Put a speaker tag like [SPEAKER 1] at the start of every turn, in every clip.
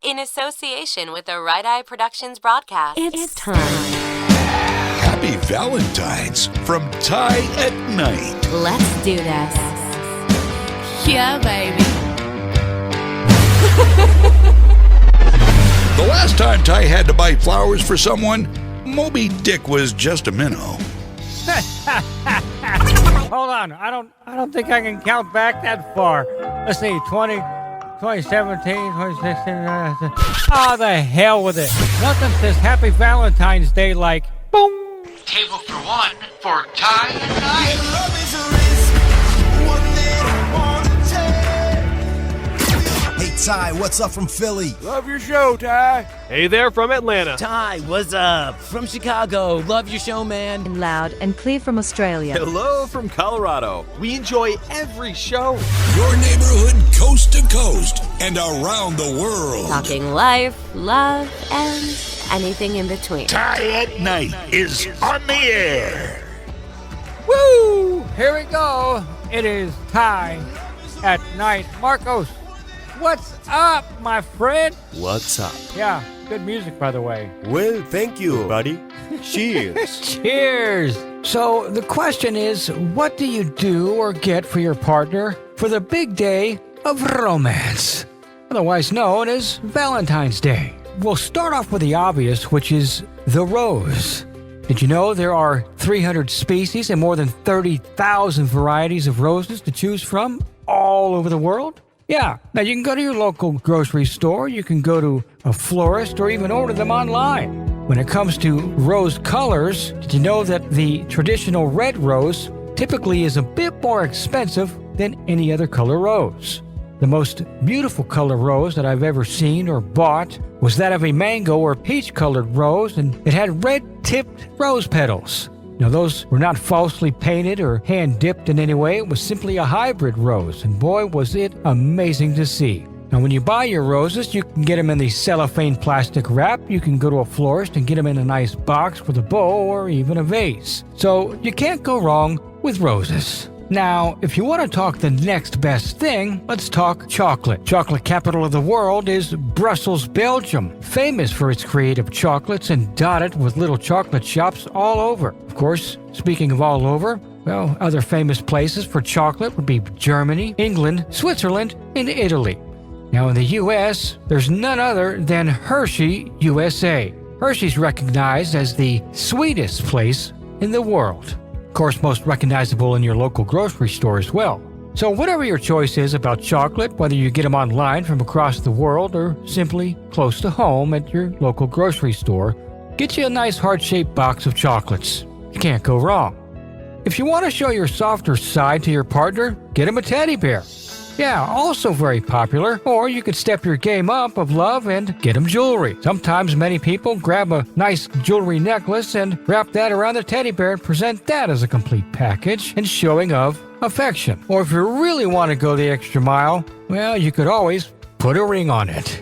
[SPEAKER 1] in association with the Right Eye Productions broadcast.
[SPEAKER 2] It's time.
[SPEAKER 3] Happy Valentine's from Ty at Nite.
[SPEAKER 2] Let's do this.
[SPEAKER 4] Yeah, baby.
[SPEAKER 3] The last time Ty had to buy flowers for someone, Moby Dick was just a minnow.
[SPEAKER 5] Hold on, I don't think I can count back that far. Let's see, 2017, 2016. Oh, the hell with it. Nothing says Happy Valentine's Day like, boom.
[SPEAKER 6] Table for one for Ty and Nite.
[SPEAKER 7] Hey Ty, what's up from Philly?
[SPEAKER 8] Love your show, Ty.
[SPEAKER 9] Hey there from Atlanta.
[SPEAKER 10] Ty, what's up? From Chicago. Love your show, man.
[SPEAKER 11] And loud and clear from Australia.
[SPEAKER 9] Hello from Colorado. We enjoy every show.
[SPEAKER 3] Your neighborhood coast to coast and around the world.
[SPEAKER 1] Talking life, love, and anything in between.
[SPEAKER 3] Ty at Nite is on the air.
[SPEAKER 5] Woo! Here we go. It is Ty at Nite. Marcos, what's up, my friend?
[SPEAKER 8] What's up?
[SPEAKER 5] Yeah, good music, by the way.
[SPEAKER 8] Well, thank you, buddy. Cheers.
[SPEAKER 5] Cheers! So the question is, what do you do or get for your partner for the big day of romance, otherwise known as Valentine's Day? We'll start off with the obvious, which is the rose. Did you know there are 300 species and more than 30,000 varieties of roses to choose from all over the world? Yeah, now you can go to your local grocery store, you can go to a florist, or even order them online. When it comes to rose colors, did you know that the traditional red rose typically is a bit more expensive than any other color rose? The most beautiful color rose that I've ever seen or bought was that of a mango or peach-colored rose, and it had red-tipped rose petals. Now, those were not falsely painted or hand-dipped in any way. It was simply a hybrid rose, and boy, was it amazing to see. Now, when you buy your roses, you can get them in the cellophane plastic wrap. You can go to a florist and get them in a nice box with a bow or even a vase. So, you can't go wrong with roses. Now, if you want to talk the next best thing, let's talk chocolate. Chocolate capital of the world is Brussels, Belgium, famous for its creative chocolates and dotted with little chocolate shops all over. Of course, speaking of all over, well, other famous places for chocolate would be Germany, England, Switzerland, and Italy. Now, in the U.S., there's none other than Hershey, USA. Hershey's recognized as the sweetest place in the world. Of course, most recognizable in your local grocery store as well. So whatever your choice is about chocolate, whether you get them online from across the world or simply close to home at your local grocery store, get you a nice heart-shaped box of chocolates. You can't go wrong. If you want to show your softer side to your partner, get him a teddy bear. Yeah, also very popular. Or you could step your game up of love and get him jewelry. Sometimes many people grab a nice jewelry necklace and wrap that around the teddy bear and present that as a complete package and showing of affection. Or if you really want to go the extra mile, well, you could always put a ring on it.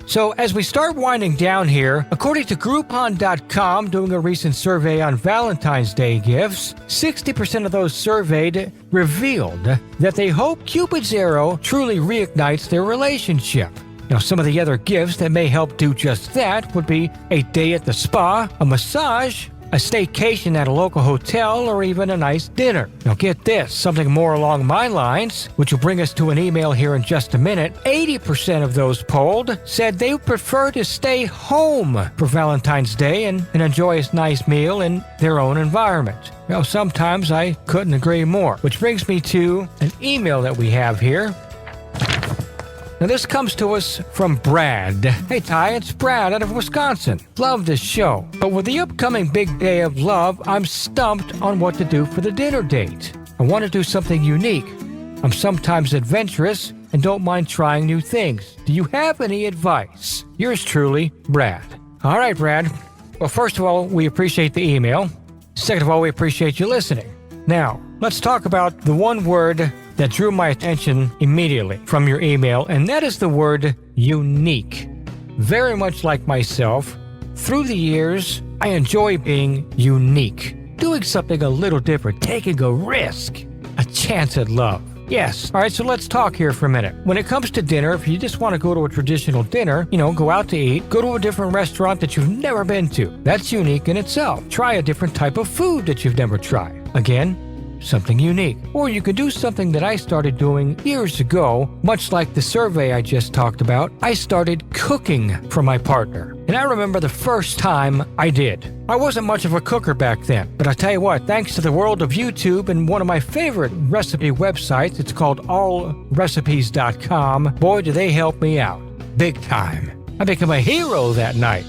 [SPEAKER 5] So as we start winding down here, according to Groupon.com doing a recent survey on Valentine's Day gifts, 60% of those surveyed revealed that they hope Cupid's arrow truly reignites their relationship. Now, some of the other gifts that may help do just that would be a day at the spa, a massage, a staycation at a local hotel, or even a nice dinner. Now get this, something more along my lines, which will bring us to an email here in just a minute. 80% of those polled said they would prefer to stay home for Valentine's Day and enjoy a nice meal in their own environment. Well, sometimes I couldn't agree more, which brings me to an email that we have here. Now this comes to us from Brad. Hey Ty, it's Brad out of Wisconsin. Love this show. But with the upcoming big day of love, I'm stumped on what to do for the dinner date. I want to do something unique. I'm sometimes adventurous and don't mind trying new things. Do you have any advice? Yours truly, Brad. All right, Brad. Well, first of all, we appreciate the email. Second of all, we appreciate you listening. Now, let's talk about the one word that drew my attention immediately from your email, and that is the word unique. Very much like myself, through the years, I enjoy being unique, doing something a little different, taking a risk, a chance at love. Yes. All right, so let's talk here for a minute. When it comes to dinner, if you just want to go to a traditional dinner, go out to eat, go to a different restaurant that you've never been to. That's unique in itself. Try a different type of food that you've never tried. Again, something unique. Or you could do something that I started doing years ago, much like the survey I just talked about. I started cooking for my partner. And I remember the first time I did. I wasn't much of a cooker back then, but I tell you what, thanks to the world of YouTube and one of my favorite recipe websites, it's called allrecipes.com, boy, do they help me out. Big time. I became a hero that night.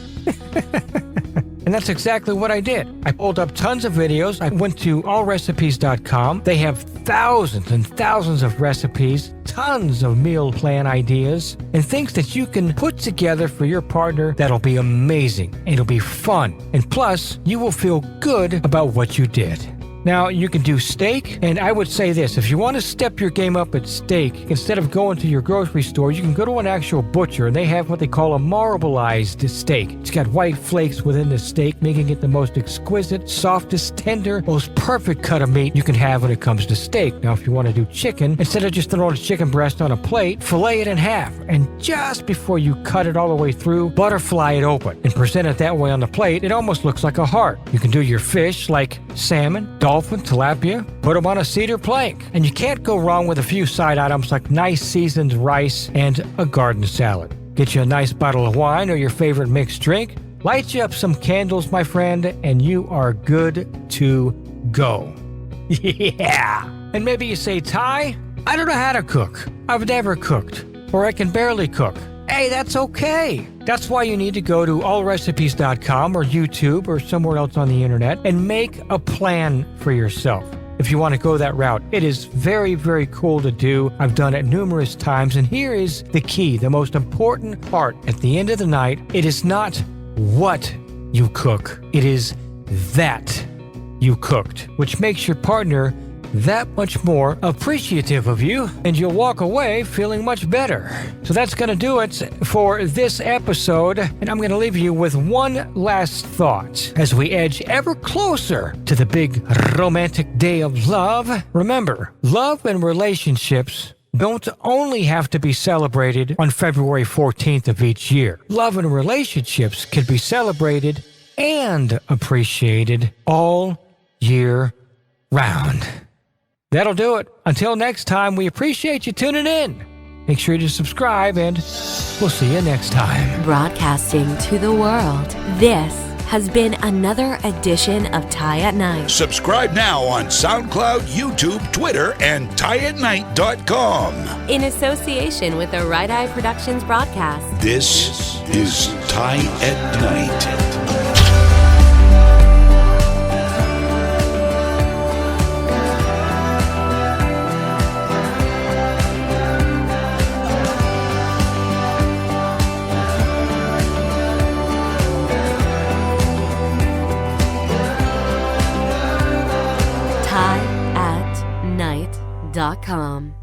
[SPEAKER 5] And that's exactly what I did. I pulled up tons of videos. I went to allrecipes.com. They have thousands and thousands of recipes, tons of meal plan ideas, and things that you can put together for your partner that'll be amazing. It'll be fun. And plus, you will feel good about what you did. Now, you can do steak, and I would say this, if you want to step your game up at steak, instead of going to your grocery store, you can go to an actual butcher, and they have what they call a marbleized steak. It's got white flakes within the steak, making it the most exquisite, softest, tender, most perfect cut of meat you can have when it comes to steak. Now, if you want to do chicken, instead of just throwing a chicken breast on a plate, fillet it in half, and just before you cut it all the way through, butterfly it open, and present it that way on the plate. It almost looks like a heart. You can do your fish like salmon, dolphin, tilapia, put them on a cedar plank. And you can't go wrong with a few side items like nice seasoned rice and a garden salad. Get you a nice bottle of wine or your favorite mixed drink, light you up some candles, my friend, and you are good to go. Yeah! And maybe you say, Ty, I don't know how to cook. I've never cooked. Or I can barely cook. Hey, that's okay. That's why you need to go to allrecipes.com or YouTube or somewhere else on the internet and make a plan for yourself. If you want to go that route, it is very, very cool to do. I've done it numerous times, and here is the key, the most important part. At the end of the night, it is not what you cook. It is that you cooked, which makes your partner that much more appreciative of you, and you'll walk away feeling much better. So that's going to do it for this episode, and I'm going to leave you with one last thought as we edge ever closer to the big romantic day of love. Remember, love and relationships don't only have to be celebrated on February 14th of each year. Love and relationships can be celebrated and appreciated all year round. That'll do it. Until next time, we appreciate you tuning in. Make sure to subscribe, and we'll see you next time.
[SPEAKER 1] Broadcasting to the world, this has been another edition of Ty at Night.
[SPEAKER 3] Subscribe now on SoundCloud, YouTube, Twitter, and tyatnight.com.
[SPEAKER 1] In association with the Right Eye Productions broadcast.
[SPEAKER 3] This is Ty at Night.
[SPEAKER 1] tyatnight.com